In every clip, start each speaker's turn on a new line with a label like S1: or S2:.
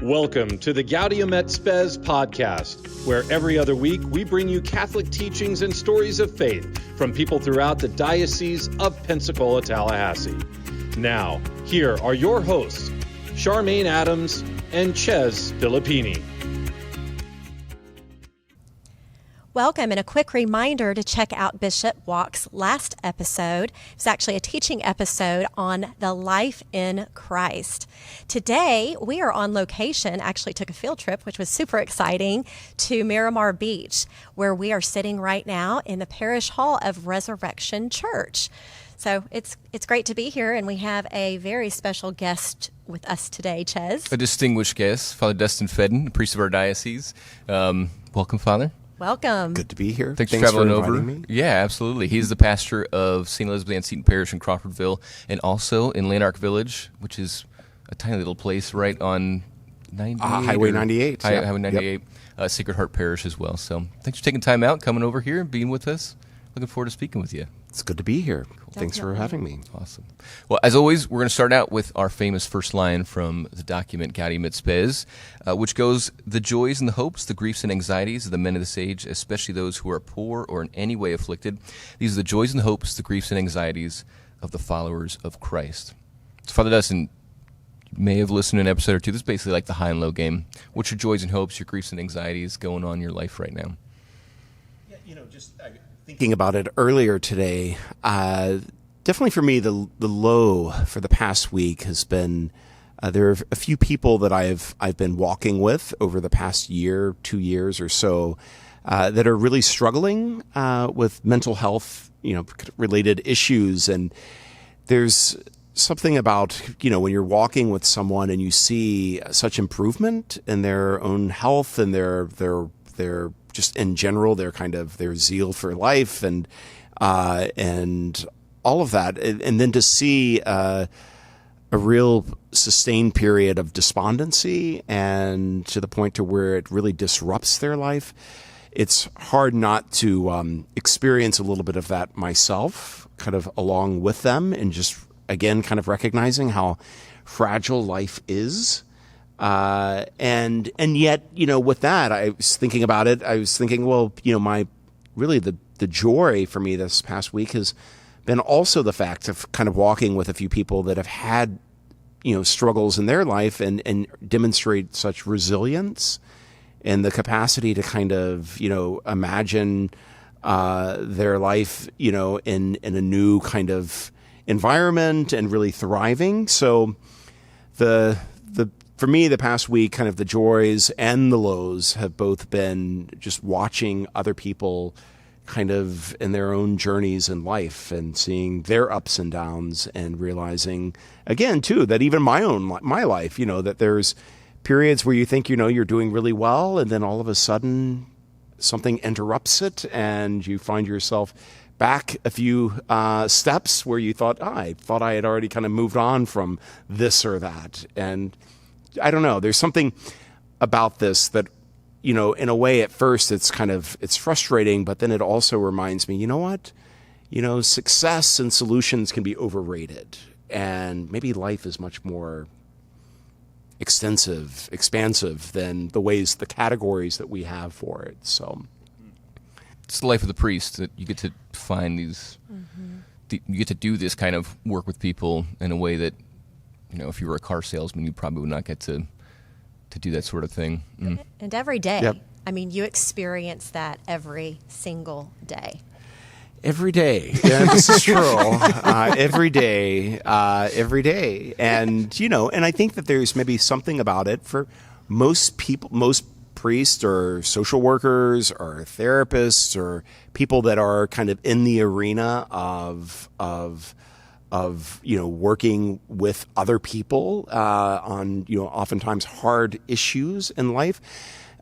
S1: Welcome to the Gaudium at Spes podcast, where every other week we bring you Catholic teachings and stories of faith from people throughout the Diocese of Pensacola-Tallahassee. Now, here are your hosts, Sharmane Adams and Chez Filippini.
S2: Welcome, and a quick reminder to check out Bishop Walk's last episode. It's actually a teaching episode on the life in Christ. Today, we are on location, actually took a field trip, which was super exciting, to Miramar Beach, where we are sitting right now in the Parish Hall of Resurrection Church. So it's great to be here, and we have a very special guest with us today, Chez.
S3: A distinguished guest, Father Dustin Feddon, priest of our diocese. Welcome, Father.
S2: Welcome.
S4: Good to be here.
S3: Thanks for traveling over.
S4: Me.
S3: Yeah, absolutely. He's the pastor of St. Elizabeth Ann Seton Parish in Crawfordville, and also in Lanark Village, which is a tiny little place right on 98.
S4: Highway 98.
S3: Highway 98, yep. Sacred Heart Parish as well. So thanks for taking time out, coming over here, and being with us. Looking forward to speaking with you.
S4: It's good to be here. Cool. Thanks for having me.
S3: Awesome. Well, as always, we're going to start out with our famous first line from the document Gaudium et Spes, which goes, "The joys and the hopes, the griefs and anxieties of the men of this age, especially those who are poor or in any way afflicted. These are the joys and the hopes, the griefs and anxieties of the followers of Christ." So, Father Dustin, you may have listened to an episode or two. This is basically like the high and low game. What's your joys and hopes, your griefs and anxieties going on in your life right now?
S4: Yeah, thinking about it earlier today, definitely for me, the low for the past week has been there are a few people that I've been walking with over the past year, 2 years or so, that are really struggling with mental health, related issues, and there's something about when you're walking with someone and you see such improvement in their own health and their just in general, their zeal for life and all of that, and then to see a real sustained period of despondency and to the point to where it really disrupts their life, it's hard not to experience a little bit of that myself, kind of along with them, and just again kind of recognizing how fragile life is. And yet, with that, I was thinking about it. I was thinking, well, the joy for me this past week has been also the fact of kind of walking with a few people that have had, struggles in their life and demonstrate such resilience and the capacity to kind of, imagine, their life, in a new kind of environment and really thriving. So for me, the past week, kind of the joys and the lows have both been just watching other people kind of in their own journeys in life and seeing their ups and downs and realizing, again, too, that even my life, that there's periods where you think, you're doing really well, and then all of a sudden something interrupts it and you find yourself back a few steps where you thought, I thought I had already kind of moved on from this or that. And I don't know, there's something about this that, in a way at first it's frustrating, but then it also reminds me, what? Success and solutions can be overrated, and maybe life is much more expansive than the categories that we have for it. So
S3: it's the life of the priest that you get to find these, you get to do this kind of work with people in a way that, if you were a car salesman, you probably would not get to do that sort of thing. Mm.
S2: And every day.
S4: Yep.
S2: I mean, you experience that every single day.
S4: Every day. Yeah, this is true. Every day. And, and I think that there's maybe something about it for most people, most priests or social workers or therapists or people that are kind of in the arena of working with other people on oftentimes hard issues in life,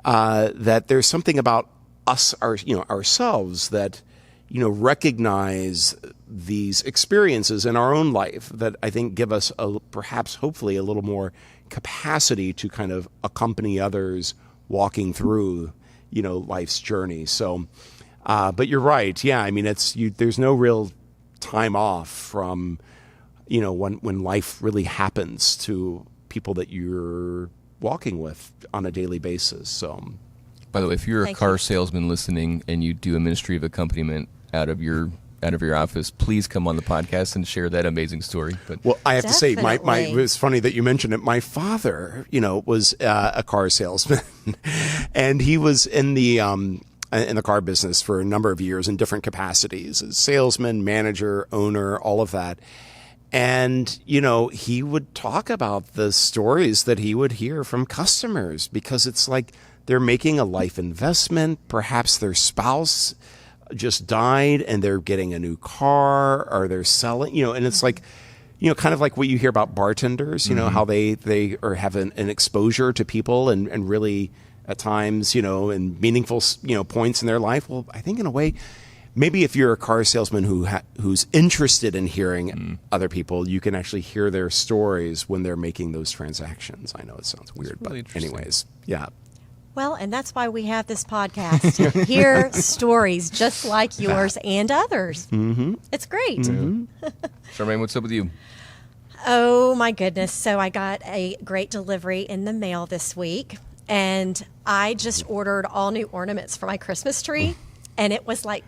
S4: that there's something about us ourselves that recognize these experiences in our own life that I think give us perhaps hopefully a little more capacity to kind of accompany others walking through life's journey. So but you're right. Yeah, I mean there's no real time off from when life really happens to people that you're walking with on a daily basis. So,
S3: by the way, if you're a car salesman listening and you do a ministry of accompaniment out of your office, please come on the podcast and share that amazing story. But
S4: well, I have to say, it was funny that you mentioned it. My father, was a car salesman, and he was in the car business for a number of years in different capacities as salesman, manager, owner, all of that. And, he would talk about the stories that he would hear from customers, because it's like they're making a life investment. Perhaps their spouse just died and they're getting a new car, or they're selling, and it's like, kind of like what you hear about bartenders, how they have an exposure to people and really at times, in meaningful, points in their life. Well, I think in a way, maybe if you're a car salesman who's interested in hearing other people, you can actually hear their stories when they're making those transactions. I know it sounds weird,
S3: really
S4: but anyways, yeah.
S2: Well, and that's why we have this podcast, to hear stories just like yours and others. Mm-hmm. It's great.
S3: Mm-hmm. Sharmane, what's up with you?
S2: Oh, my goodness. So I got a great delivery in the mail this week, and I just ordered all new ornaments for my Christmas tree, and it was like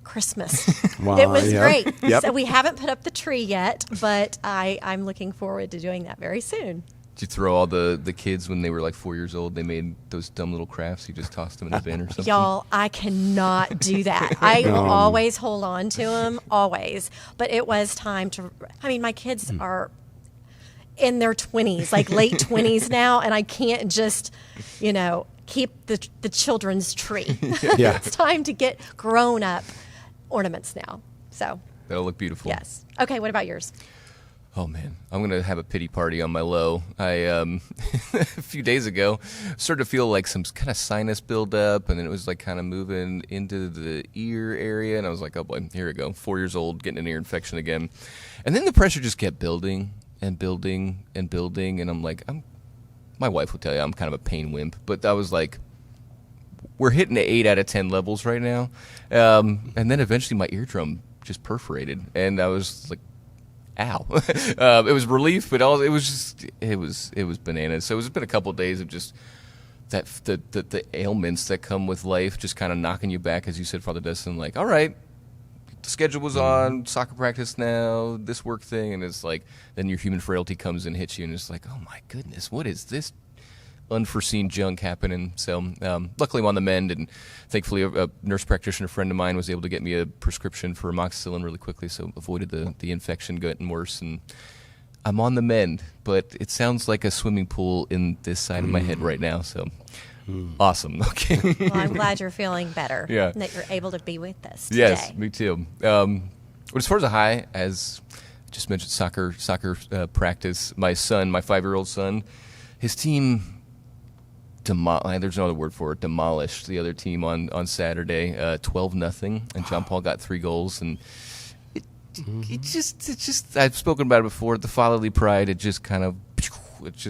S2: Christmas.
S4: Wow,
S2: it was great.
S4: Yep.
S2: So we haven't put up the tree yet, but I'm looking forward to doing that very soon.
S3: Did you throw all the kids when they were like 4 years old? They made those dumb little crafts. You just tossed them in a bin or something?
S2: Y'all, I cannot do that. I will always hold on to them, always. But it was time to, my kids are in their 20s, like late 20s now, and I can't just, keep the children's tree.
S4: Yeah.
S2: It's time to get grown-up ornaments now. So
S3: That'll look beautiful.
S2: yes. Okay, what about yours?
S3: Oh, man. I'm going to have a pity party on my low. I, a few days ago, started to feel like some kind of sinus buildup, and then it was like kind of moving into the ear area, and I was like, oh boy, here we go. 4 years old, getting an ear infection again. And then the pressure just kept building and building and building, and I'm like, my wife will tell you I'm kind of a pain wimp, but I was like, we're hitting the 8 out of 10 levels right now. And then eventually my eardrum just perforated, and I was like, ow. It was relief, but it was bananas. So it's been a couple of days of just that the ailments that come with life just kind of knocking you back, as you said, Father Dustin, like, all right, the schedule was on, soccer practice now, this work thing, and it's like, then your human frailty comes and hits you, and it's like, oh my goodness, what is this unforeseen junk happening? So luckily I'm on the mend, and thankfully a nurse practitioner friend of mine was able to get me a prescription for amoxicillin really quickly, so avoided the infection getting worse, and I'm on the mend. But it sounds like a swimming pool in this side of my head right now, so awesome. Okay.
S2: Well, I'm glad you're feeling better.
S3: Yeah.
S2: And that you're able to be with us today.
S3: Yes, me too. But as far as a high, as I just mentioned, soccer practice, my 5-year-old son, his team there's no other word for it, demolished the other team on Saturday, 12-0, and John Paul got 3 goals, and it's just I've spoken about it before, the fatherly pride, it's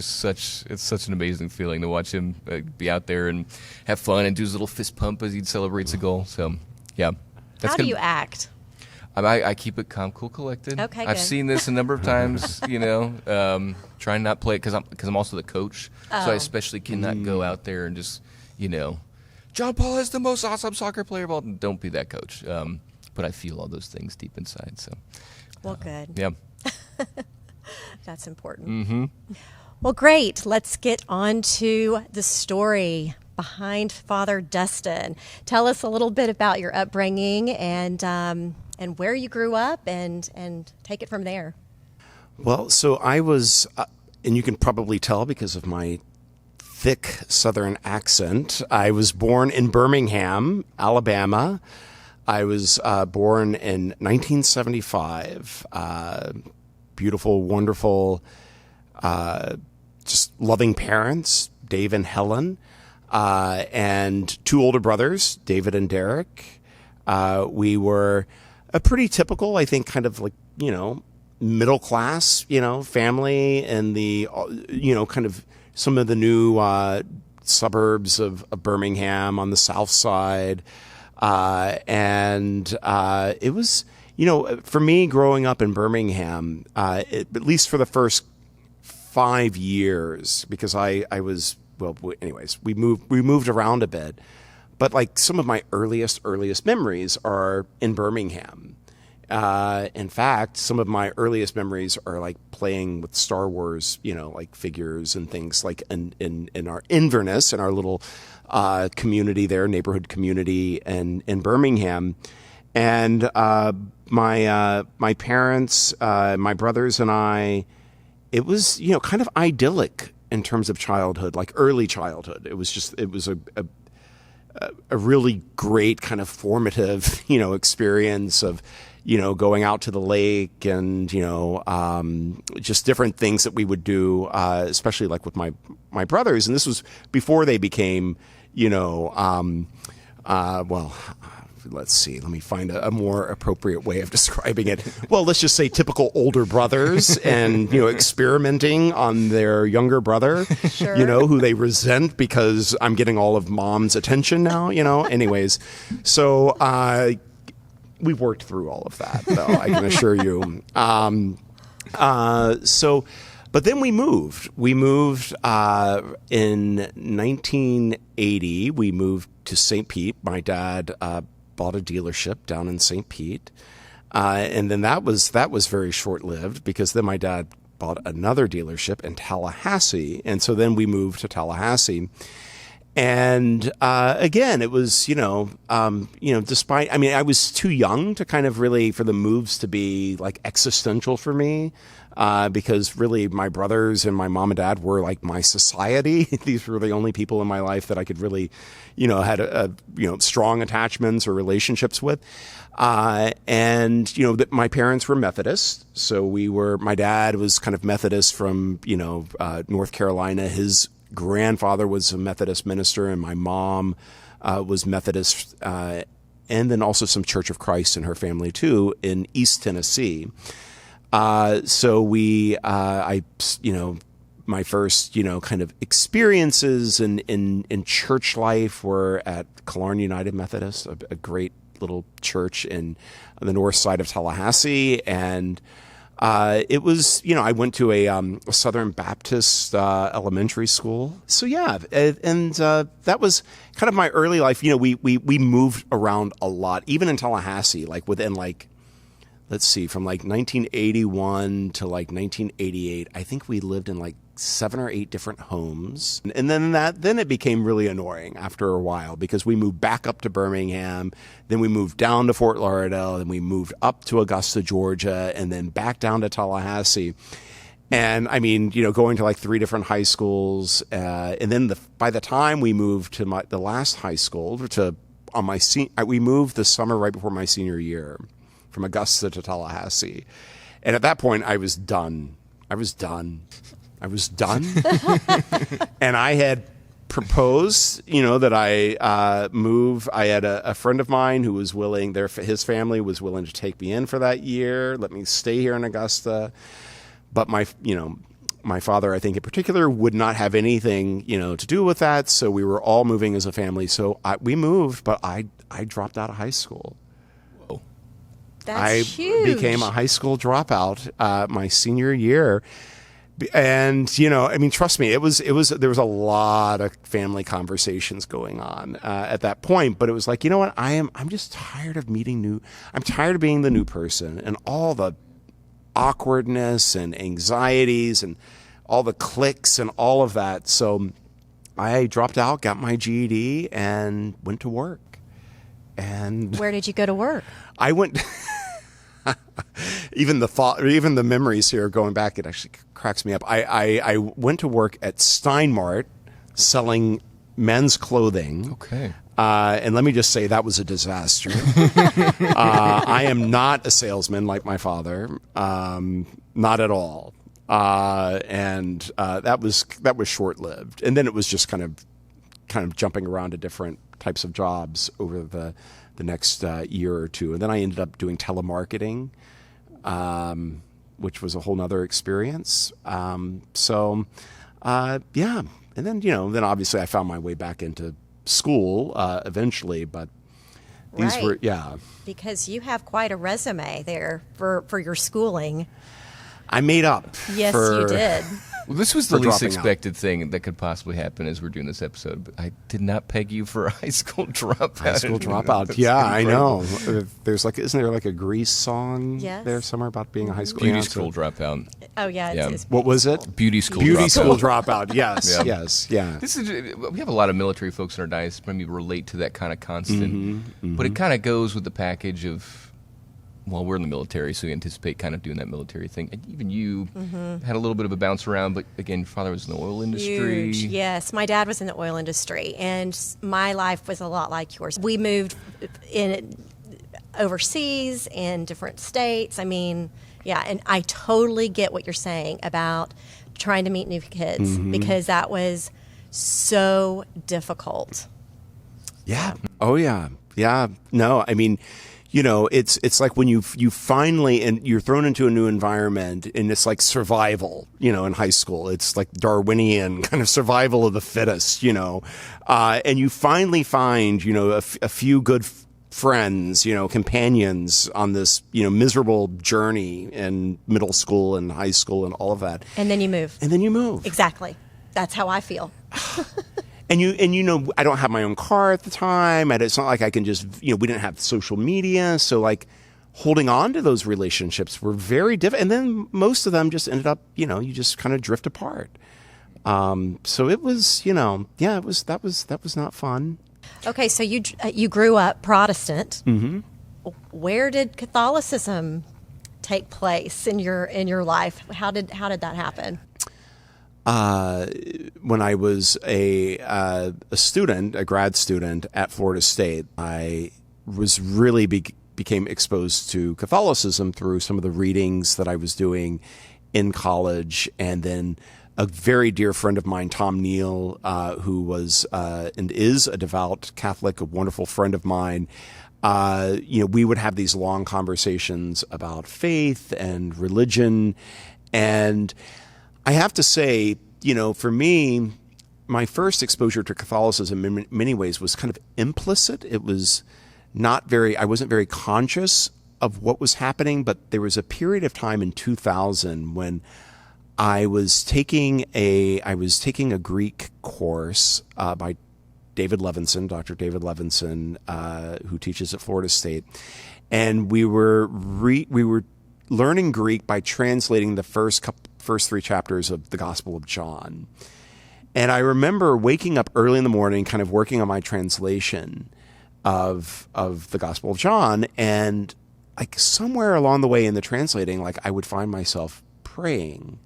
S3: such an amazing feeling to watch him be out there and have fun and do his little fist pump as he celebrates a goal. So yeah.
S2: How do you act?
S3: I keep it calm, cool, collected.
S2: Okay,
S3: I've
S2: good.
S3: seen this a number of times, trying not play because I'm also the coach, so I especially cannot go out there and just, John Paul is the most awesome soccer player of all. Don't be that coach. But I feel all those things deep inside. So,
S2: well, good.
S3: Yeah,
S2: That's important.
S3: Mm-hmm.
S2: Well, great. Let's get on to the story behind Father Dustin. Tell us a little bit about your upbringing and where you grew up, and take it from there.
S4: Well, so I was, and you can probably tell because of my thick Southern accent, I was born in Birmingham, Alabama. I was born in 1975. Beautiful, wonderful, just loving parents, Dave and Helen, and 2 older brothers, David and Derek. We were a pretty typical, I think, kind of like, middle class, family in the, kind of some of the new suburbs of Birmingham on the south side. And it was, for me growing up in Birmingham, at least for the first 5 years because I was, well, anyways, we moved around a bit. But like some of my earliest memories are in Birmingham. In fact, some of my earliest memories are like playing with Star Wars, like figures and things like in our Inverness, in our little community there, neighborhood community in Birmingham. And my parents, my brothers and I, it was, kind of idyllic in terms of childhood, like early childhood. It was a really great kind of formative, experience of, going out to the lake and, just different things that we would do, especially like with my brothers. And this was before they became, well, let's see, let me find a more appropriate way of describing it. Well, let's just say typical older brothers and, experimenting on their younger brother,
S2: sure.
S4: Who they resent because I'm getting all of mom's attention now, anyways. So, we've worked through all of that, though, I can assure you. But then we moved. We moved in 1980. We moved to St. Pete. My dad bought a dealership down in St. Pete. And then that was very short-lived because then my dad bought another dealership in Tallahassee. And so then we moved to Tallahassee. And again, it was, despite, I was too young to kind of really, for the moves to be like existential for me, because really my brothers and my mom and dad were like my society. These were the only people in my life that I could really, had strong attachments or relationships with. And my parents were Methodist. So my dad was kind of Methodist from, North Carolina. His grandfather was a Methodist minister, and my mom was Methodist, and then also some Church of Christ in her family too in East Tennessee. So my first, kind of experiences in church life were at Killarn United Methodist, a great little church on the north side of Tallahassee, and it was, I went to a Southern Baptist elementary school. So yeah, and that was kind of my early life. We moved around a lot, even in Tallahassee, like within let's see, from like 1981 to like 1988. I think we lived in like 7 or 8 different homes. And then it became really annoying after a while because we moved back up to Birmingham, then we moved down to Fort Lauderdale, then we moved up to Augusta, Georgia, and then back down to Tallahassee. And going to like 3 different high schools. And then by the time we moved to the last high school, we moved the summer right before my senior year from Augusta to Tallahassee. And at that point, I was done. And I had proposed, that I move. I had a friend of mine who was willing, his family was willing to take me in for that year, let me stay here in Augusta. But my father, I think in particular, would not have anything, to do with that. So we were all moving as a family. So we moved, but I dropped out of high school.
S2: That's huge.
S4: Became a high school dropout my senior year. And, trust me, there was a lot of family conversations going on at that point. But it was like, you know what? I'm just tired of I'm tired of being the new person and all the awkwardness and anxieties and all the cliques and all of that. So I dropped out, got my GED, and went to work. And
S2: where did you go to work?
S4: I went. Even the memories here going back, it actually cracks me up. I went to work at Steinmart selling men's clothing.
S3: Okay.
S4: And let me just say that was a disaster. I am not a salesman like my father, not at all. And that was short-lived. And then it was just kind of jumping around to different types of jobs over the next year or two. And then I ended up doing telemarketing, which was a whole nother experience. Yeah. And then, then obviously I found my way back into school eventually, but these were, yeah.
S2: Because you have quite a resume there for your schooling.
S4: I made up.
S2: Yes, you did.
S3: Well, this was the
S4: for
S3: least
S4: dropping out.
S3: expected thing that could possibly happen as we're doing this episode. But I did not peg you for a high school dropout.
S4: High school dropout.
S3: That's
S4: Yeah,
S3: incredible.
S4: I know. There's isn't there like a Grease song
S2: Yes.
S4: there somewhere about being a high school?
S3: Beauty
S4: yeah,
S3: school dropout.
S2: Oh, yeah.
S3: Yeah.
S2: It's
S4: What was it?
S3: Beauty school
S4: Beauty
S3: dropout.
S4: school dropout. Yes,
S3: Yeah.
S4: yes, yeah.
S3: This is we have a lot of military folks in our diocese. Maybe relate to that kind of constant,
S4: Mm-hmm,
S3: but it kind of goes with the package of. Well, we're in the military, so we anticipate kind of doing that military thing. And even you had a little bit of a bounce around, but again, your father was in the oil industry.
S2: Huge. Yes, my dad was in the oil industry, and my life was a lot like yours. We moved in overseas in different states. I mean, yeah, and I totally get what you're saying about trying to meet new kids because that was so difficult.
S4: Yeah. Oh yeah. Yeah. No, I mean, it's like when you finally, and you're thrown into a new environment, and it's like survival, in high school. It's like Darwinian kind of survival of the fittest, and you finally find, a few good friends, companions on this, miserable journey in middle school and high school and all of that.
S2: And then you move. Exactly. That's how I feel.
S4: And I don't have my own car at the time. And it's not like I can just, we didn't have social media. So like holding on to those relationships were very difficult. And then most of them just ended up, you just kind of drift apart. So it was, that was not fun.
S2: Okay, so you grew up Protestant. Mm-hmm. Where did Catholicism take place in your life? How did that happen?
S4: When I was a grad student at Florida State, I was really became exposed to Catholicism through some of the readings that I was doing in college, and then a very dear friend of mine, Tom Neal, who was and is a devout Catholic, a wonderful friend of mine. We would have these long conversations about faith and religion, and I have to say, for me, my first exposure to Catholicism in many ways was kind of implicit. It was I wasn't very conscious of what was happening, but there was a period of time in 2000 when I was taking a Greek course by David Levinson, Dr. David Levinson, who teaches at Florida State, and we were learning Greek by translating the first 3 chapters of the Gospel of John. And I remember waking up early in the morning, kind of working on my translation of the Gospel of John, and like somewhere along the way in the translating, like I would find myself praying.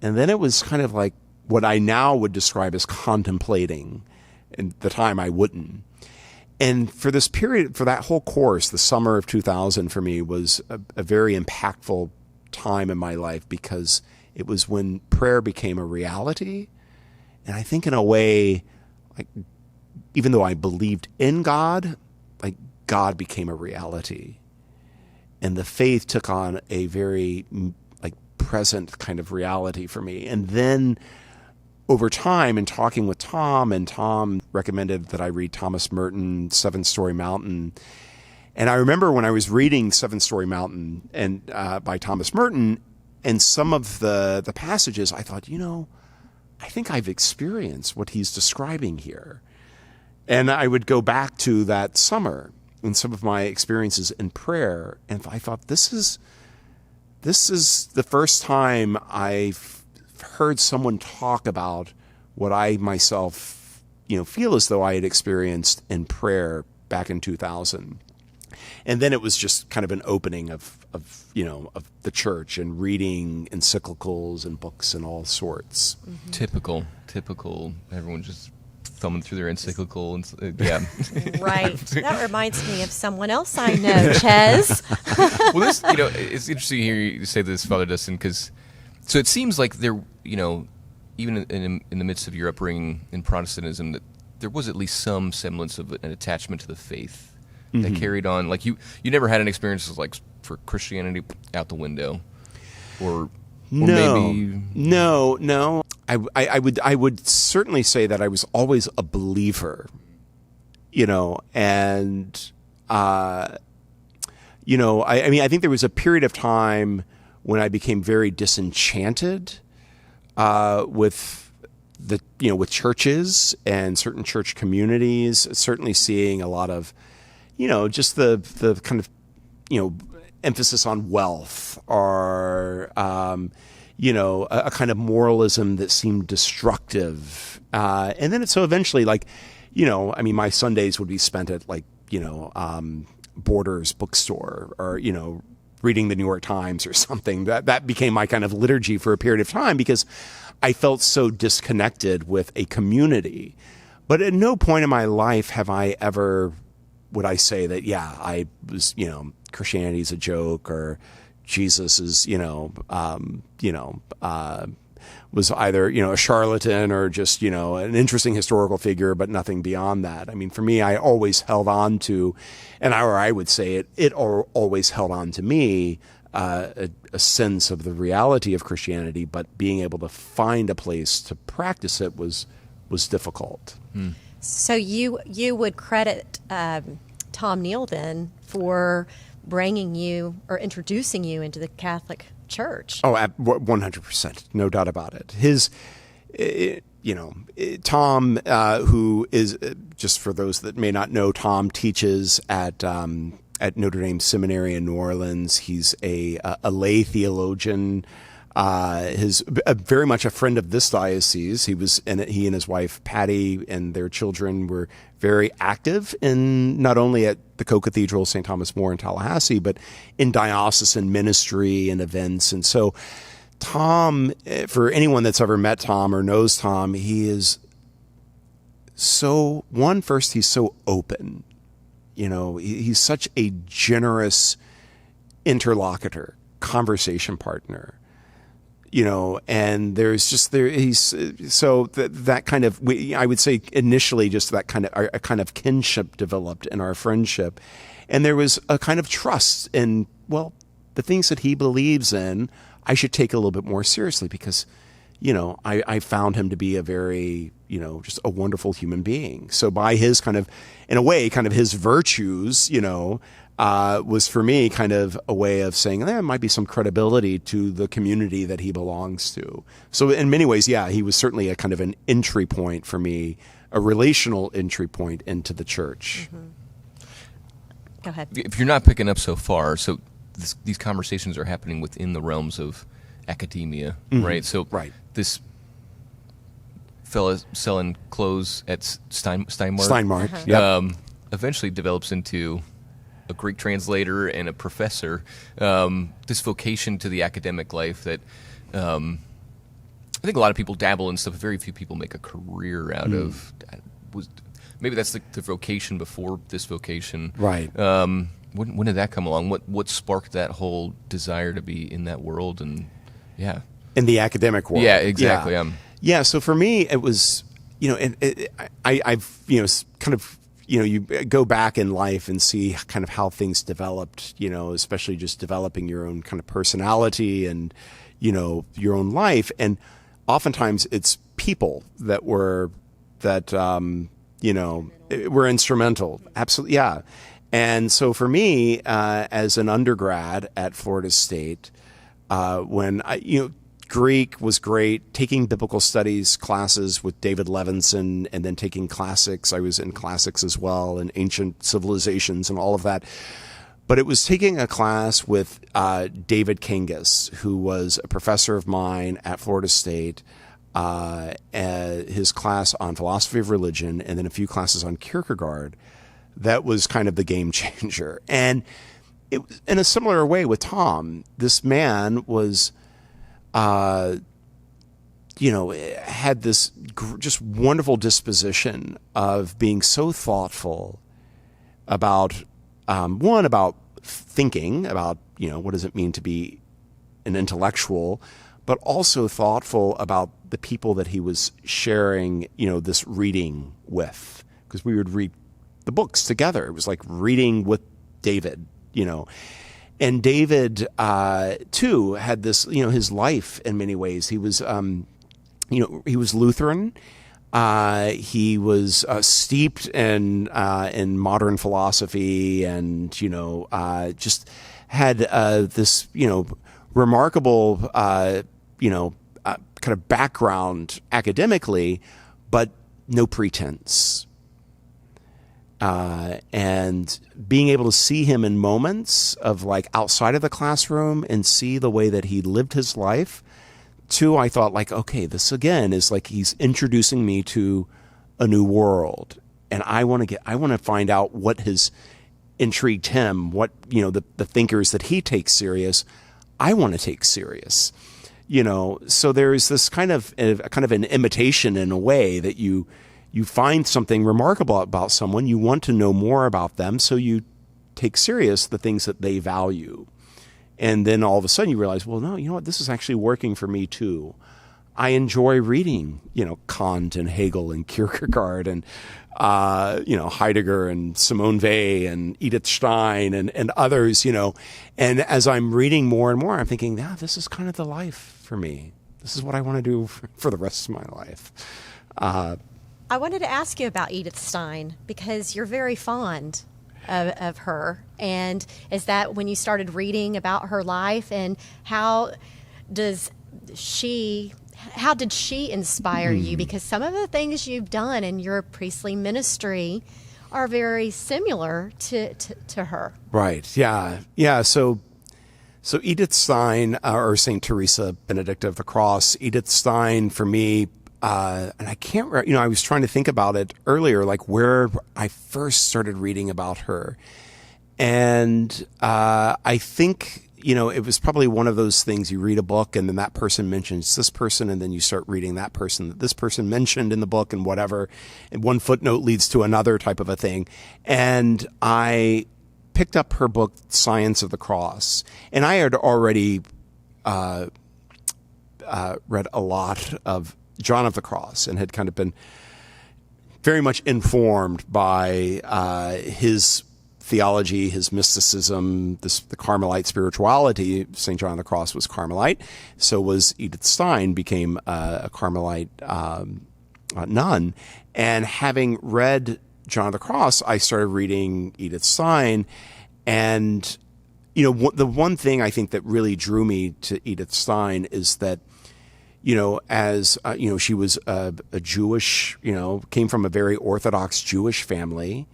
S4: And then it was kind of like what I now would describe as contemplating. And the time I wouldn't. And for this period, for that whole course, the summer of 2000 for me was a very impactful time in my life, because it was when prayer became a reality. And I think in a way, like, even though I believed in God, like God became a reality. And the faith took on a very like present kind of reality for me. And then over time, in talking with Tom, and Tom recommended that I read Thomas Merton's 7-Story Mountain. And I remember when I was reading 7-Story Mountain and by Thomas Merton, and some of the passages, I thought, I think I've experienced what he's describing here. And I would go back to that summer and some of my experiences in prayer, and I thought, this is the first time I've heard someone talk about what I myself, feel as though I had experienced in prayer back in 2000. And then it was just kind of an opening of the church, and reading encyclicals and books and all sorts.
S3: Mm-hmm. Typical. Everyone just thumbing through their encyclical, and yeah.
S2: Right. That reminds me of someone else I know, Chez.
S3: Well, this, it's interesting to hear you say this, Father Dustin, because so it seems like there, even in the midst of your upbringing in Protestantism, that there was at least some semblance of an attachment to the faith that carried on. Like you never had an experience like for Christianity out the window, or maybe
S4: no. I would certainly say that I was always a believer, and I think there was a period of time when I became very disenchanted with with churches and certain church communities, certainly seeing a lot of, just the kind of, emphasis on wealth or, a kind of moralism that seemed destructive. And then so eventually, my Sundays would be spent at Borders bookstore or, reading the New York Times or something. That became my kind of liturgy for a period of time because I felt so disconnected with a community. But at no point in my life have I ever, would I say that, I was, Christianity's a joke or Jesus is, was either, a charlatan or just, an interesting historical figure, but nothing beyond that. I mean, for me, I always held on to, or I would say it always held on to me, a sense of the reality of Christianity, but being able to find a place to practice it was difficult.
S2: So you would credit Tom Neal then for bringing you or introducing you into the Catholic Church.
S4: Oh, 100%, no doubt about it. Tom, who is, just for those that may not know, Tom teaches at Notre Dame Seminary in New Orleans. He's a lay theologian. He's very much a friend of this diocese. He and his wife Patty and their children were very active in not only at the Co-Cathedral St. Thomas More in Tallahassee, but in diocesan ministry and events. And so Tom, for anyone that's ever met Tom or knows Tom, he is so, first, he's so open. He's such a generous interlocutor, conversation partner. And there's just he's so that kind of, I would say initially just that kind of, a kind of kinship developed in our friendship. And there was a kind of trust in, the things that he believes in, I should take a little bit more seriously because, I found him to be a very, just a wonderful human being. So by his kind of, in a way, kind of his virtues, was for me kind of a way of saying there might be some credibility to the community that he belongs to. So in many ways, he was certainly a kind of an entry point for me, a relational entry point into the church.
S2: Mm-hmm. Go ahead.
S3: If you're not picking up so far, so these conversations are happening within the realms of academia, right? So this fella selling clothes at Steinmark, eventually develops into a Greek translator and a professor, this vocation to the academic life that I think a lot of people dabble in stuff. Very few people make a career out of. Maybe that's the vocation before this vocation.
S4: Right.
S3: When did that come along? What sparked that whole desire to be in that world? And
S4: in the academic world.
S3: Yeah, exactly.
S4: So for me, it was, I've kind of, you go back in life and see kind of how things developed, especially just developing your own kind of personality and, your own life. And oftentimes it's people that were instrumental. Absolutely. Yeah. And so for me, as an undergrad at Florida State, when Greek was great, taking biblical studies classes with David Levinson and then taking classics. I was in classics as well and ancient civilizations and all of that. But it was taking a class with David Kangas, who was a professor of mine at Florida State, his class on philosophy of religion, and then a few classes on Kierkegaard. That was kind of the game changer. And it was in a similar way with Tom. This man was, had this just wonderful disposition of being so thoughtful about, about thinking, about, what does it mean to be an intellectual, but also thoughtful about the people that he was sharing, this reading with. Because we would read the books together. It was like reading with David, And David, too, had this, his life in many ways. He was, he was Lutheran. He was steeped in modern philosophy and, just had this, remarkable, kind of background academically, but no pretense. And being able to see him in moments of like outside of the classroom and see the way that he lived his life. Too, I thought like, okay, this again is like he's introducing me to a new world, and I want to find out what has intrigued him, what, you know, the thinkers that he takes serious, I want to take serious, you know. So there's this kind of an imitation in a way that you find something remarkable about someone, you want to know more about them, so you take serious the things that they value. And then all of a sudden you realize, well, no, you know what? This is actually working for me too. I enjoy reading, you know, Kant and Hegel and Kierkegaard and, you know, Heidegger and Simone Weil and Edith Stein and others, you know. And as I'm reading more and more, I'm thinking, yeah, this is kind of the life for me. This is what I want to do for the rest of my life.
S2: I wanted to ask you about Edith Stein because you're very fond of her. And is that when you started reading about her life, and how did she inspire you? Because some of the things you've done in your priestly ministry are very similar to her.
S4: Right. Yeah. Yeah. So Edith Stein, or St. Teresa Benedict of the Cross, Edith Stein for me, and I can't, you know, I was trying to think about it earlier, like where I first started reading about her. And I think, you know, it was probably one of those things, you read a book and then that person mentions this person, and then you start reading that person that this person mentioned in the book and whatever. And one footnote leads to another type of a thing. And I picked up her book, Science of the Cross. And I had already read a lot of John of the Cross and had kind of been very much informed by his theology, his mysticism, the Carmelite spirituality. St. John of the Cross was Carmelite. So was Edith Stein, became a Carmelite nun. And having read John of the Cross, I started reading Edith Stein. And, you know, the one thing I think that really drew me to Edith Stein is that, you know, as, you know, she was a Jewish, you know, came from a very Orthodox Jewish family.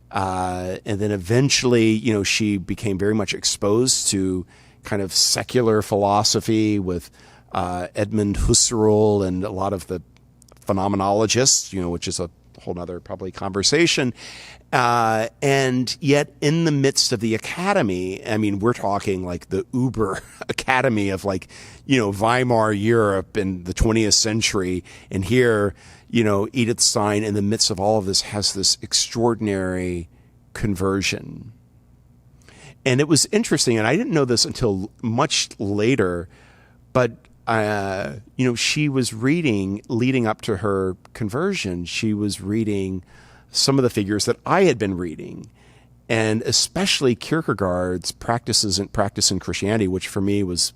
S4: And then eventually, you know, she became very much exposed to kind of secular philosophy with Edmund Husserl and a lot of the phenomenologists, you know, which is a whole nother probably conversation. And yet in the midst of the academy, I mean, we're talking like the Uber academy of like, you know, Weimar Europe in the 20th century. And here, you know, Edith Stein in the midst of all of this has this extraordinary conversion. And it was interesting, and I didn't know this until much later, but you know, she was reading, leading up to her conversion, she was reading some of the figures that I had been reading, and especially Kierkegaard's practice in Christianity, which for me was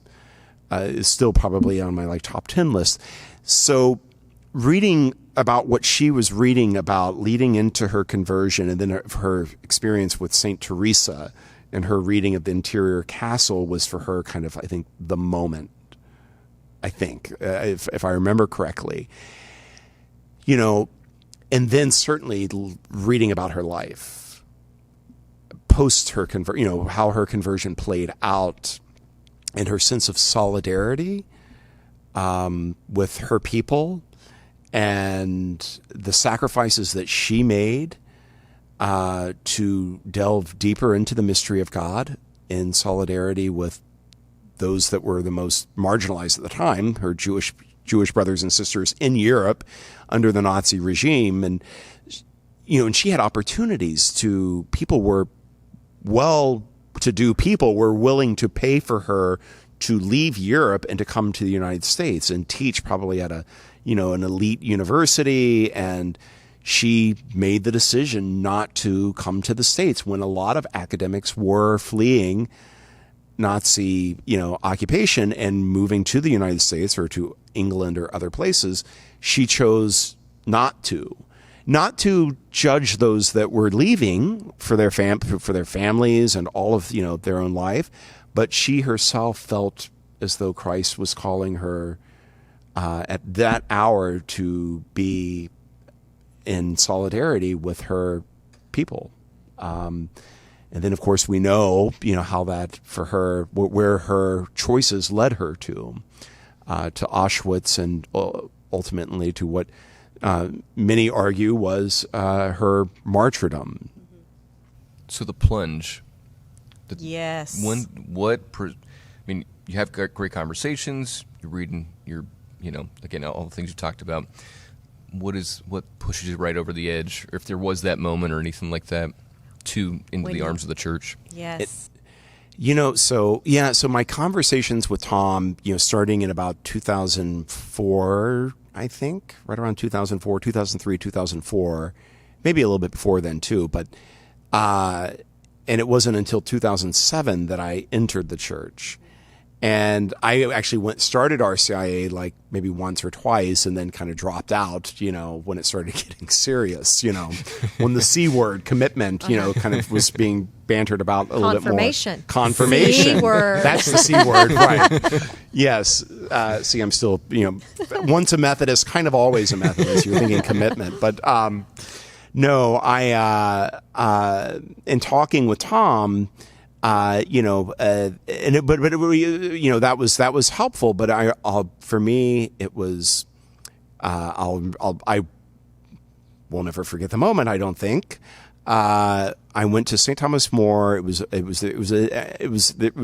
S4: is still probably on my like top 10 list. So reading about what she was reading about leading into her conversion, and then her experience with St. Teresa and her reading of the Interior Castle was for her kind of, I think, the moment. I think, if I remember correctly, you know, and then certainly reading about her life post her you know, how her conversion played out and her sense of solidarity with her people and the sacrifices that she made to delve deeper into the mystery of God in solidarity with those that were the most marginalized at the time, her Jewish brothers and sisters in Europe under the Nazi regime. And, you know, and she had opportunities people were well-to-do people were willing to pay for her to leave Europe and to come to the United States and teach probably at an elite university. And she made the decision not to come to the States when a lot of academics were fleeing Nazi, you know, occupation and moving to the United States or to England or other places. She chose not to judge those that were leaving for their families and all of, you know, their own life, but she herself felt as though Christ was calling her at that hour to be in solidarity with her people. And then, of course, we know, how that for her, where her choices led her to Auschwitz, and ultimately to what many argue was her martyrdom.
S3: So the plunge.
S2: Yes.
S3: You have great conversations. You're reading. Again, all the things you talked about. What pushes you right over the edge, or if there was that moment or anything like that, into the arms of the church?
S2: Yes.
S4: So my conversations with Tom, starting in about 2004, I think, right around 2004, 2003, 2004, maybe a little bit before then too, but, and it wasn't until 2007 that I entered the church. And I actually started RCIA like maybe once or twice, and then kind of dropped out, when it started getting serious, when the C word, commitment, kind of was being bantered about a little bit more. Confirmation.
S2: C word.
S4: That's the C word, right. Yes. See, I'm still, once a Methodist, kind of always a Methodist. You're thinking commitment. But no, in talking with Tom, that was helpful, but for me, it was, I will never forget the moment. I don't think. I went to St. Thomas More. It was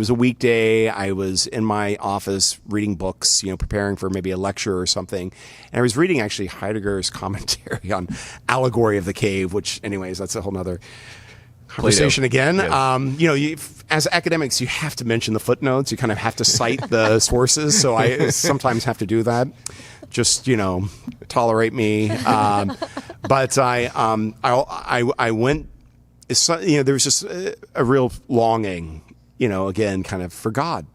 S4: a weekday. I was in my office reading books, preparing for maybe a lecture or something. And I was reading actually Heidegger's commentary on Allegory of the Cave, which anyways, that's a whole nother conversation again. Yes. As academics, you have to mention the footnotes. You kind of have to cite the sources. So I sometimes have to do that. Just, tolerate me. But I went, there was just a real longing, again, kind of for God.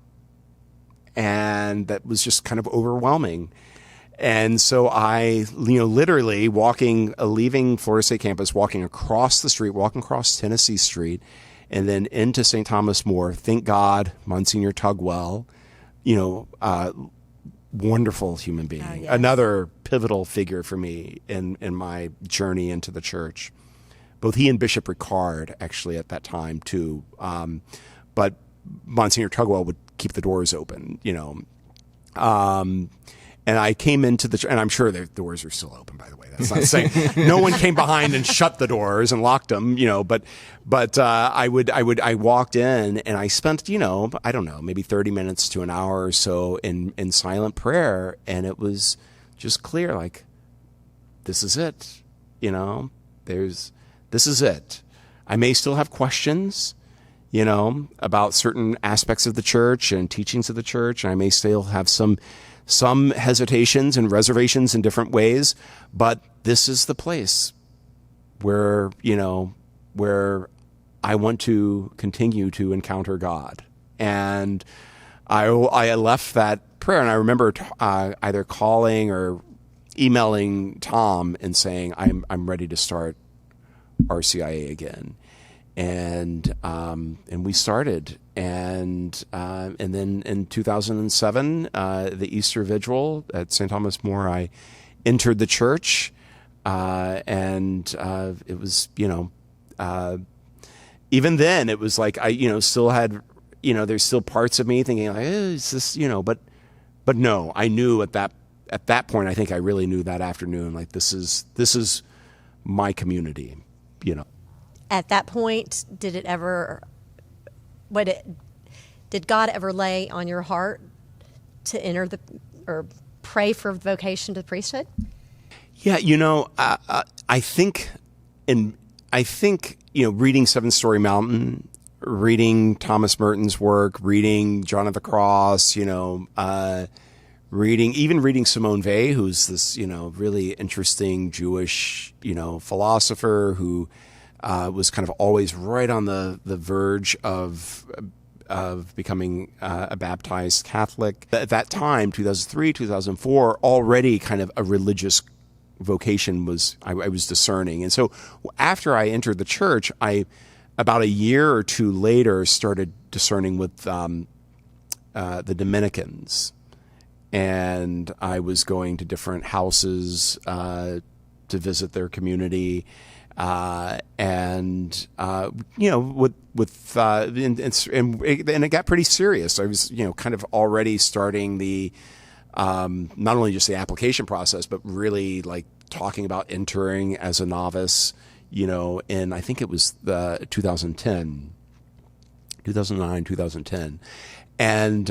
S4: And that was just kind of overwhelming. And so I, literally leaving Florida State campus, walking across the street, walking across Tennessee Street, and then into St. Thomas More. Thank God, Monsignor Tugwell, wonderful human being,
S2: oh, yes.
S4: Another pivotal figure for me in my journey into the church. Both he and Bishop Ricard, actually, at that time too. But Monsignor Tugwell would keep the doors open, And I came into and I'm sure the doors are still open, by the way. That's not saying no one came behind and shut the doors and locked them, but I walked in and I spent, I don't know, maybe 30 minutes to an hour or so in silent prayer. And it was just clear, like, this is it, this is it. I may still have questions, about certain aspects of the church and teachings of the church. And I may still have some hesitations and reservations in different ways, but this is the place where I want to continue to encounter God. And I left that prayer, and I remember either calling or emailing Tom and saying, I'm ready to start RCIA again. And we started, and then in 2007, the Easter Vigil at St. Thomas More, I entered the church, and it was, even then it was like I, still had, there's still parts of me thinking like, is this, but no, I knew at that point, I think I really knew that afternoon, like this is my community,
S2: At that point, did God ever lay on your heart to enter or pray for vocation to the priesthood?
S4: Yeah, I think reading Seven Storey Mountain, reading Thomas Merton's work, reading John of the Cross, reading Simone Weil, who's this, really interesting Jewish, philosopher who was kind of always right on the verge of becoming a baptized Catholic. At that time, 2003, 2004, already kind of a religious vocation I was discerning. And so after I entered the church, about a year or two later, started discerning with the Dominicans. and I was going to different houses to visit their community, and it got pretty serious. I was kind of already starting the not only just the application process, but really like talking about entering as a novice. In I think it was the 2009, 2010, and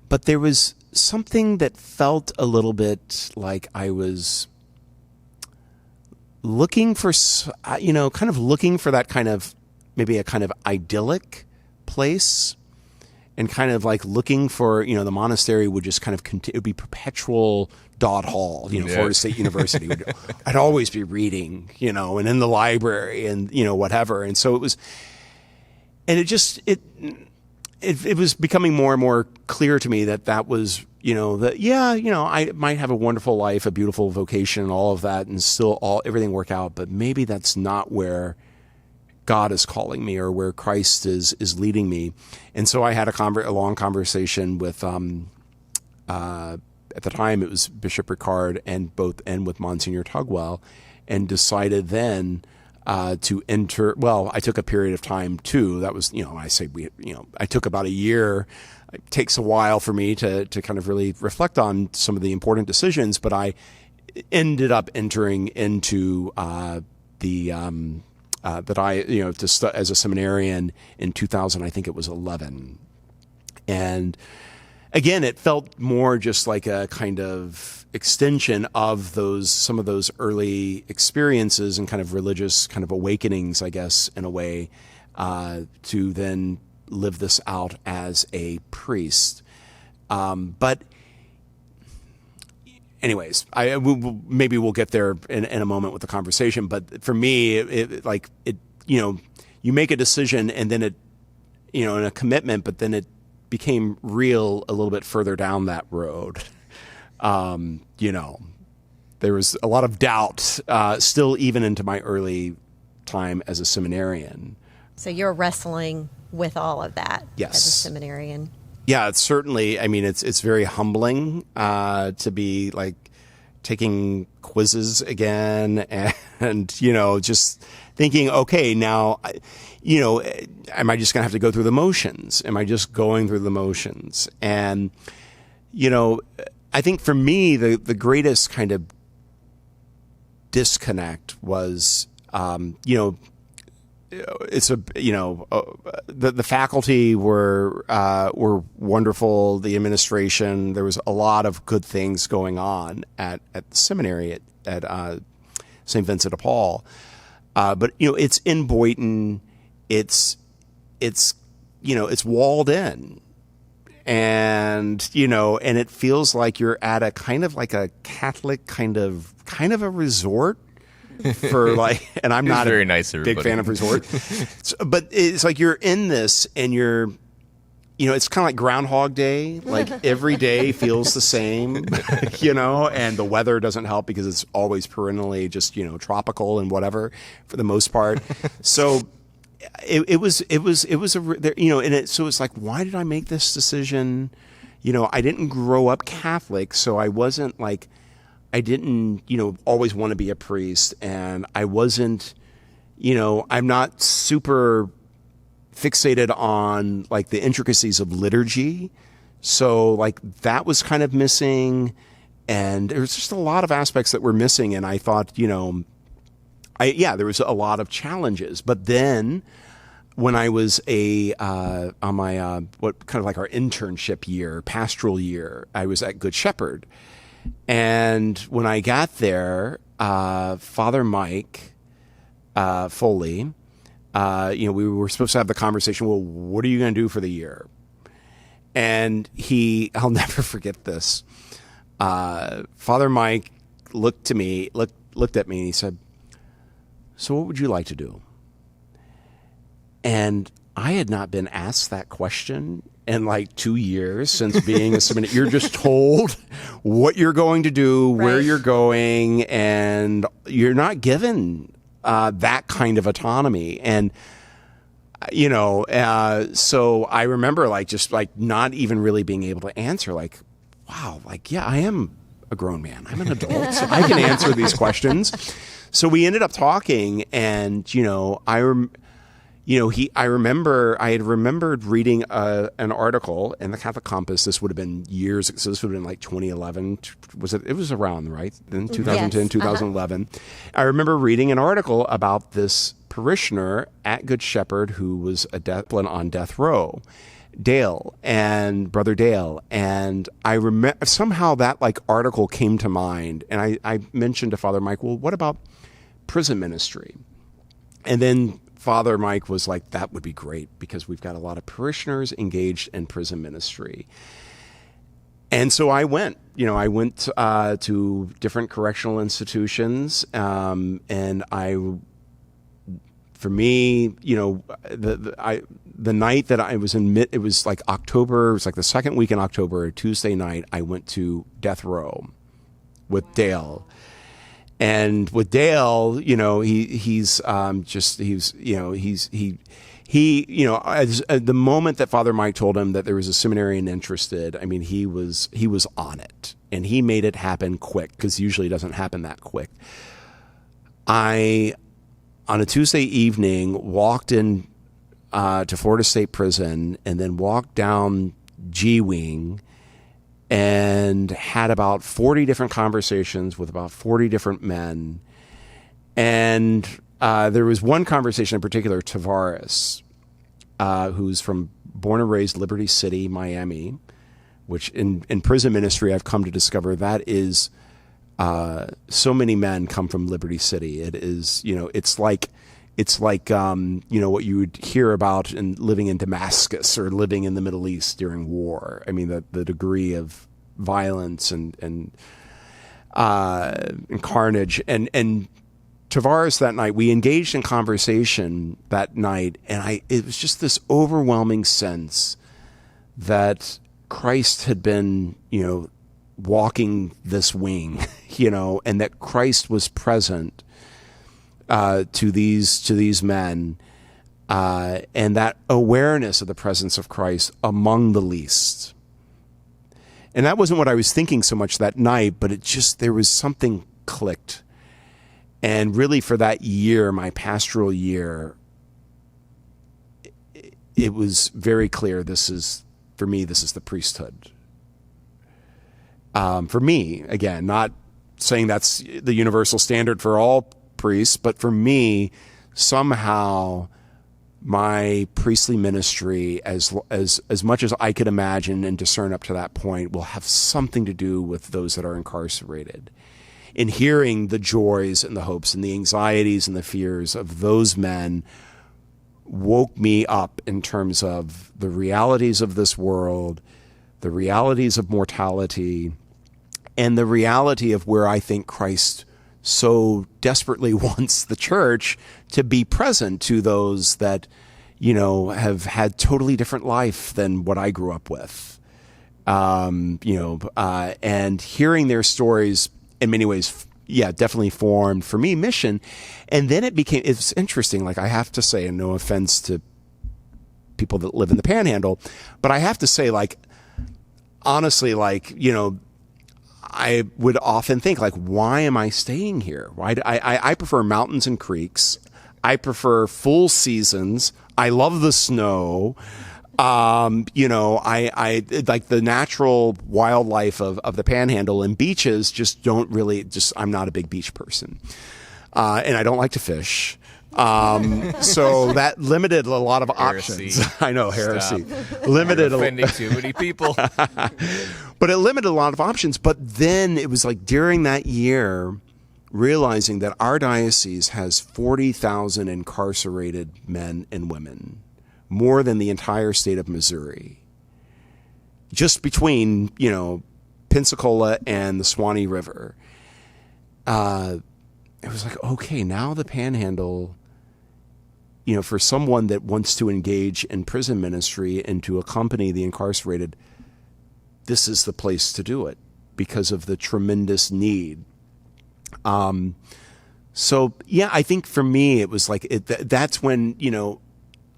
S4: but there was something that felt a little bit like I was looking for, kind of looking for that kind of, maybe a kind of idyllic place, and kind of like looking for, the monastery would just kind of it would be perpetual Dodd Hall, Florida State University. I'd always be reading, and in the library and, whatever. And so it was, and it was becoming more and more clear to me that was, I might have a wonderful life, a beautiful vocation, and all of that, and still everything work out, but maybe that's not where God is calling me or where Christ is leading me. And so I had a long conversation with, at the time it was Bishop Ricard and with Monsignor Tugwell, and decided then to enter. Well, I took a period of time too. That was, I took about a year. It takes a while for me to kind of really reflect on some of the important decisions, but I ended up entering into as a seminarian in 2000. I think it was 11, and again, it felt more just like a kind of extension of some of those early experiences and kind of religious kind of awakenings, I guess, in a way, to then live this out as a priest. But anyways, maybe we'll get there in a moment with the conversation. But for me, you make a decision and then and a commitment, but then it became real a little bit further down that road. There was a lot of doubt still even into my early time as a seminarian.
S2: So you're wrestling with all of that
S4: yes.
S2: as a seminarian.
S4: Yeah, it's certainly, it's very humbling to be like taking quizzes again and just thinking, okay, now, am I just going to have to go through the motions? Am I just going through the motions? And, I think for me, the greatest kind of disconnect was, it's the faculty were wonderful. The administration, there was a lot of good things going on at the seminary at St. Vincent de Paul. But it's in Boynton. It's walled in, and and it feels like you're at a kind of like a Catholic kind of a resort. For like, and I'm not
S3: very
S4: a
S3: nice,
S4: big fan of resort, but it's like you're in this and you're, it's kind of like Groundhog Day. Like every day feels the same, and the weather doesn't help because it's always perennially just, tropical and whatever for the most part. So it was so it's like, why did I make this decision? I didn't grow up Catholic, so I wasn't like, I didn't, always want to be a priest, and I wasn't, I'm not super fixated on like the intricacies of liturgy. So like that was kind of missing, and there was just a lot of aspects that were missing. And I thought, there was a lot of challenges. But then when I was on my, what kind of like our internship year, pastoral year, I was at Good Shepherd. And when I got there, Father Mike Foley, we were supposed to have the conversation, well, what are you going to do for the year? And I'll never forget this. Father Mike looked at me and he said, so what would you like to do? And I had not been asked that question in like 2 years since being a seminarian. You're just told what you're going to do, where you're going, and you're not given that kind of autonomy. And So I remember just not even really being able to answer, wow, yeah, I am a grown man. I'm an adult. So I can answer these questions. So we ended up talking, and, I remember I had remembered reading an article in the Catholic Compass. This would have been years. So this would have been 2011. It was around, right? In 2010, yes. 2011. I remember reading an article about this parishioner at Good Shepherd who was on death row, Brother Dale. And I remember somehow that article came to mind. And I mentioned to Father Mike, well, what about prison ministry? And then Father Mike was like, that would be great because we've got a lot of parishioners engaged in prison ministry. And so I went, to different correctional institutions. For me, the night that I was it was October, it was the second week in October, Tuesday night, I went to death row with Dale. And with Dale, he's the moment that Father Mike told him that there was a seminarian interested, he was on it, and he made it happen quick, because usually it doesn't happen that quick. On a Tuesday evening, walked in to Florida State Prison, and then walked down G Wing, and had about 40 different conversations with about 40 different men. And there was one conversation in particular, Tavares, who's born and raised Liberty City, Miami, which in prison ministry I've come to discover that is so many men come from Liberty City. It is, it's like what you would hear about in living in Damascus or living in the Middle East during war. The degree of violence and carnage. And Tavares that night, we engaged in conversation that night, and it was just this overwhelming sense that Christ had been, walking this wing, and that Christ was present to these men, and that awareness of the presence of Christ among the least. And that wasn't what I was thinking so much that night, but there was something clicked. And really for that year, my pastoral year, it was very clear, for me, this is the priesthood. For me, again, not saying that's the universal standard for all priests, but for me, somehow my priestly ministry, as much as I could imagine and discern up to that point, will have something to do with those that are incarcerated. In hearing the joys and the hopes and the anxieties and the fears of those men woke me up in terms of the realities of this world, the realities of mortality, and the reality of where I think Christ so desperately wants the church to be present to those that, have had totally different life than what I grew up with. And hearing their stories in many ways, definitely formed for me mission. And then it's interesting. I have to say, and no offense to people that live in the Panhandle, but I have to say, honestly, I would often think, why am I staying here? Why I prefer mountains and creeks. I prefer full seasons. I love the snow. I like the natural wildlife of the Panhandle, and beaches just don't really, I'm not a big beach person. And I don't like to fish. So that limited a lot of options. I know, heresy. Limited
S3: offending too many people.
S4: But it limited a lot of options. But then it was during that year, realizing that our diocese has 40,000 incarcerated men and women, more than the entire state of Missouri, just between, Pensacola and the Swanee River. It was okay, now the Panhandle, for someone that wants to engage in prison ministry and to accompany the incarcerated, this is the place to do it because of the tremendous need. I think for me, it was that's when,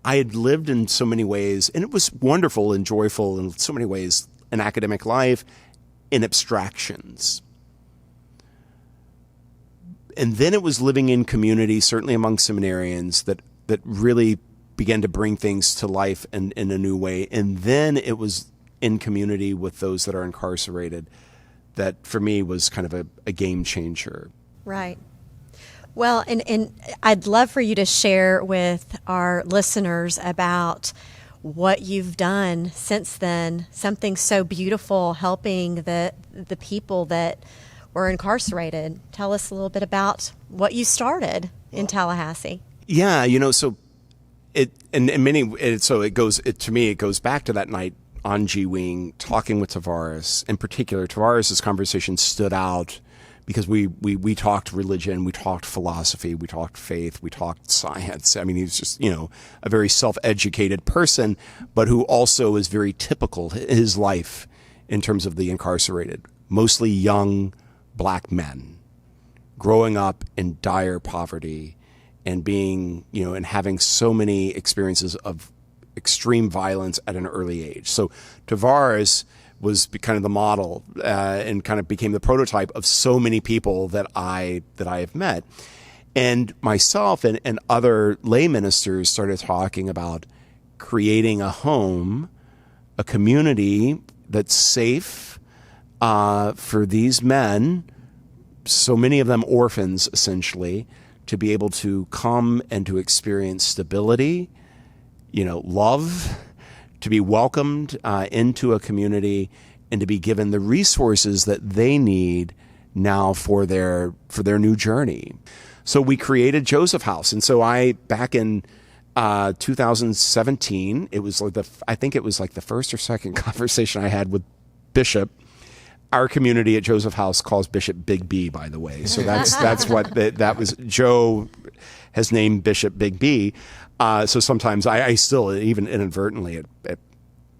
S4: I had lived in so many ways, and it was wonderful and joyful in so many ways, an academic life in abstractions. And then it was living in community, certainly among seminarians, that really began to bring things to life in a new way. And then it was in community with those that are incarcerated that, for me, was kind of a game changer.
S2: Right. Well, and I'd love for you to share with our listeners about what you've done since then, something so beautiful, helping the people that were incarcerated. Tell us a little bit about what you started in Tallahassee.
S4: Yeah, so it goes back to that night on G-Wing, talking with Tavares. In particular, Tavares' conversation stood out because we talked religion, we talked philosophy, we talked faith, we talked science. I mean, he was just, a very self-educated person, but who also is very typical, his life, in terms of the incarcerated. Mostly young black men growing up in dire poverty and being, and having so many experiences of extreme violence at an early age. So Tavares was kind of the model and kind of became the prototype of so many people that I have met. And myself and other lay ministers started talking about creating a home, a community that's safe for these men, so many of them orphans essentially, to be able to come and to experience stability, love, to be welcomed into a community, and to be given the resources that they need now for their new journey. So we created Joseph House, and so back in 2017, it was I think it was like the first or second conversation I had with Bishop. Our community at Joseph House calls Bishop Big B, by the way. So that's what that was. Joe has named Bishop Big B. So sometimes I still, even inadvertently at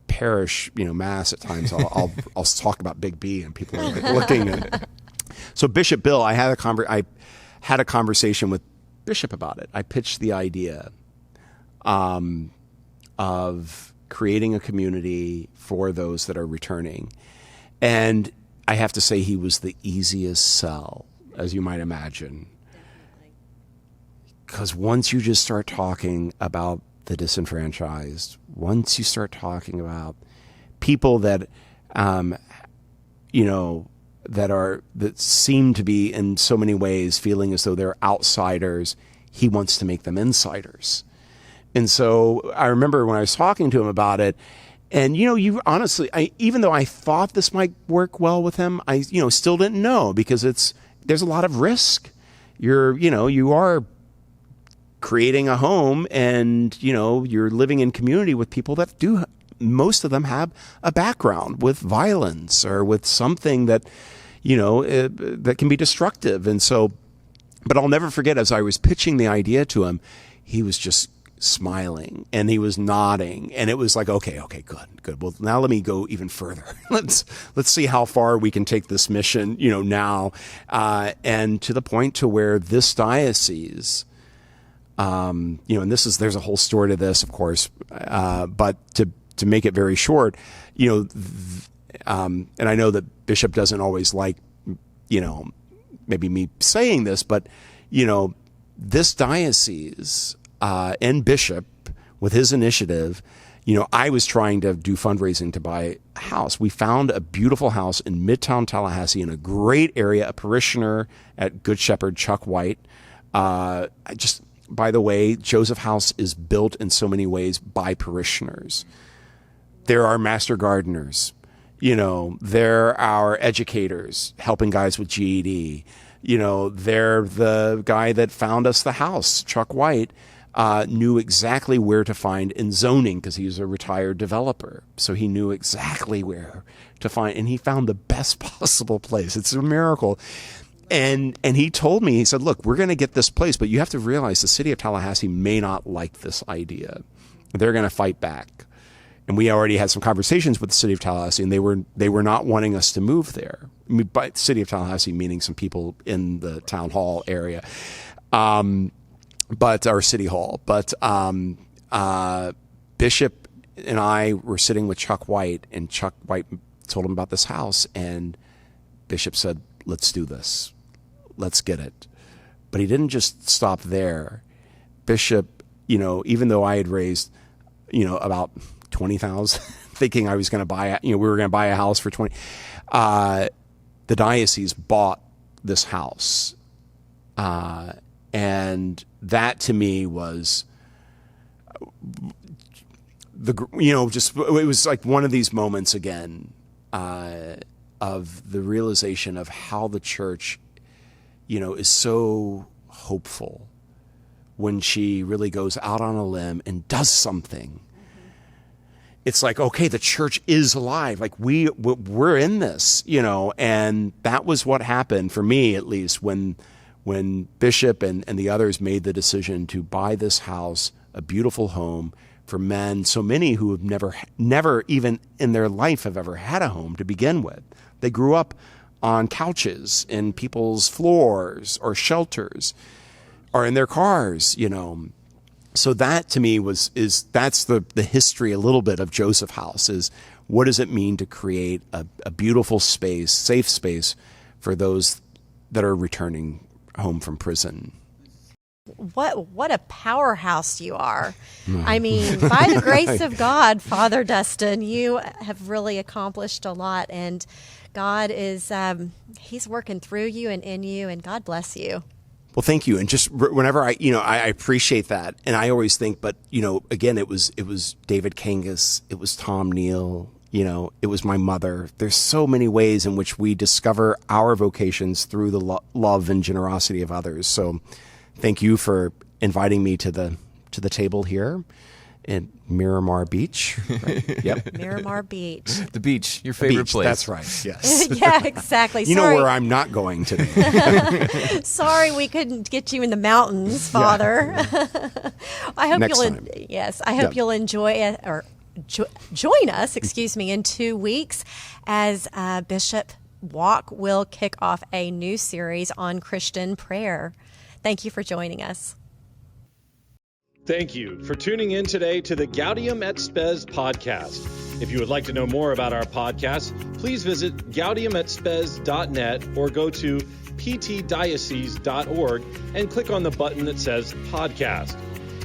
S4: parish, mass at times, I'll talk about Big B and people are looking. So Bishop Bill, I had a conversation with Bishop about it. I pitched the idea of creating a community for those that are returning. And I have to say he was the easiest sell, as you might imagine. Because once you just start talking about the disenfranchised, once you start talking about people that, that seem to be in so many ways feeling as though they're outsiders, he wants to make them insiders. And so I remember when I was talking to him about it, and, you honestly, even though I thought this might work well with him, I, still didn't know because there's a lot of risk. You are creating a home and, you're living in community with people that most of them have a background with violence or with something that, that can be destructive. And so, but I'll never forget, as I was pitching the idea to him, he was just smiling and he was nodding, and it was like, okay, good. Well, now let me go even further. Let's see how far we can take this mission, now, and to the point to where this diocese, and there's a whole story to this, of course, but to make it very short, and I know that Bishop doesn't always like, maybe me saying this, but this diocese. And Bishop, with his initiative, I was trying to do fundraising to buy a house. We found a beautiful house in Midtown Tallahassee in a great area, a parishioner at Good Shepherd, Chuck White. By the way, Joseph House is built in so many ways by parishioners. There are master gardeners. There are educators helping guys with GED. They're the guy that found us the house, Chuck White. Knew exactly where to find in zoning because he's a retired developer. So he knew exactly where to find, and he found the best possible place. It's a miracle. And he told me, he said, look, we're going to get this place, but you have to realize the city of Tallahassee may not like this idea. They're going to fight back. And we already had some conversations with the city of Tallahassee, and they were not wanting us to move there. I mean, by the city of Tallahassee, meaning some people in the town hall area. But our city hall, but Bishop and I were sitting with Chuck White, and Chuck White told him about this house, and Bishop said, let's do this. Let's get it. But he didn't just stop there. Bishop, even though I had raised, about 20,000, thinking I was going to buy, we were going to buy a house for 20, the diocese bought this house. And that to me was it was like one of these moments again, of the realization of how the church, is so hopeful when she really goes out on a limb and does something. It's like, okay, the church is alive. Like we're in this, and that was what happened for me, at least, when Bishop and the others made the decision to buy this house, a beautiful home for men, so many who have never even in their life have ever had a home to begin with. They grew up on couches in people's floors or shelters or in their cars, So that to me that's the history a little bit of Joseph House, is what does it mean to create a beautiful space, safe space for those that are returning home from prison.
S2: What a powerhouse you are. I mean, by the grace of God, Father Dustin, you have really accomplished a lot, and God is, he's working through you and in you, and God bless you.
S4: Well, thank you. And just whenever I appreciate that. And I always think, but, again, it was David Kangas, it was Tom Neal, it was my mother. There's so many ways in which we discover our vocations through the love and generosity of others. So thank you for inviting me to the table here in Miramar Beach. Right? Yep.
S2: Miramar Beach.
S3: The beach, your favorite place.
S4: That's right. Yes.
S2: Yeah, exactly.
S4: You know where I'm not going today.
S2: Sorry we couldn't get you in the mountains, Father.
S4: Yeah.
S2: I hope
S4: Next time.
S2: Yes, I hope you'll enjoy it, or join us, in 2 weeks as Bishop Walk will kick off a new series on Christian prayer. Thank you for joining us.
S1: Thank you for tuning in today to the Gaudium et Spes podcast. If you would like to know more about our podcast, please visit gaudiumetspes.net or go to ptdiocese.org and click on the button that says podcast.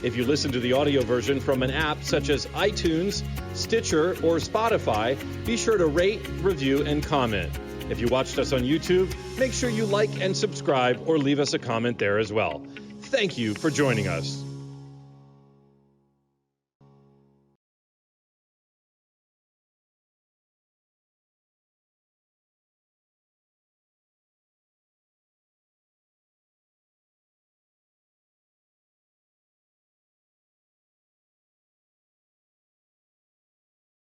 S1: If you listen to the audio version from an app such as iTunes, Stitcher, or Spotify, be sure to rate, review, and comment. If you watched us on YouTube, make sure you like and subscribe or leave us a comment there as well. Thank you for joining us.